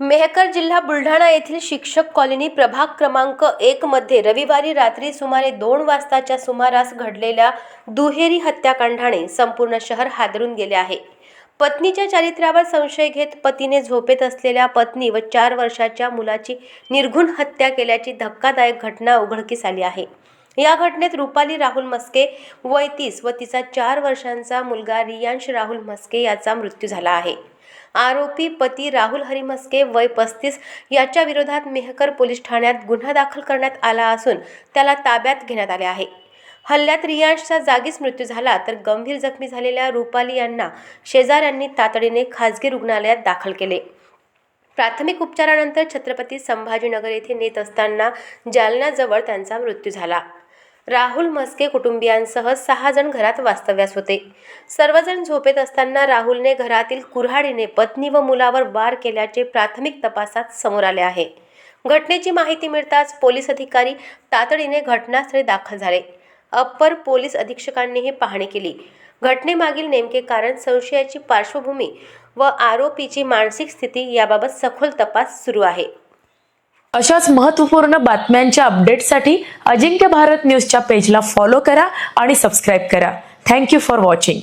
मेहकर जिल्हा बुलढाणा येथील शिक्षक कॉलनी प्रभाग क्रमांक 1 मध्ये रविवारी रात्री सुमारे 2 वाजताच्या सुमारास घडलेल्या दुहेरी हत्याकांडाने संपूर्ण शहर हादरून गेले आहे। पत्नीच्या चारित्र्यावर संशय घेत पतीने झोपेत असलेल्या पत्नी व 4 वर्षाच्या मुलाची निर्घृण हत्या केल्याची धक्कादायक घटना उघडकीस आली आहे। या घटनेत रुपाली राहुल मस्के वय 30 व तिचा 4 वर्षांचा मुलगा रियांश राहुल मस्के याचा मृत्यू झाला आहे। आरोपी पती राहुल हरी मस्के वय 35 याच्या विरोधात मेहकर पोलीस ठाण्यात गुन्हा दाखल करण्यात आला असून त्याला ताब्यात घेण्यात आले आहे। हल्ल्यात रियांशचा जागीच मृत्यू झाला तर गंभीर जखमी झालेल्या रुपाली यांना शेजाऱ्यांनी तातडीने खासगी रुग्णालयात दाखल केले। प्राथमिक उपचारानंतर छत्रपती संभाजीनगर येथे नेत असताना जालन्याजवळ त्यांचा मृत्यू झाला। राहुल मस्के कुटुंबियांसह 6 जण घरात वास्तव्यास होते। सर्वजण झोपेत असताना राहुलने घरातील कुऱ्हाडीने पत्नी व मुलावर वार केल्याचे प्राथमिक तपासात समोर आले आहे। घटनेची माहिती मिळताच पोलीस अधिकारी तातडीने घटनास्थळी दाखल झाले। अप्पर पोलीस अधीक्षकांनीही पाहणी केली। घटनेमागील नेमके कारण, संशयाची पार्श्वभूमी व आरोपीची मानसिक स्थिती याबाबत सखोल तपास सुरू आहे। अशाच महत्त्वपूर्ण बातम्यांच्या अपडेटसाठी अजिंक्य भारत न्यूजच्या पेजला फॉलो करा आणि सबस्क्राइब करा। Thank you for watching.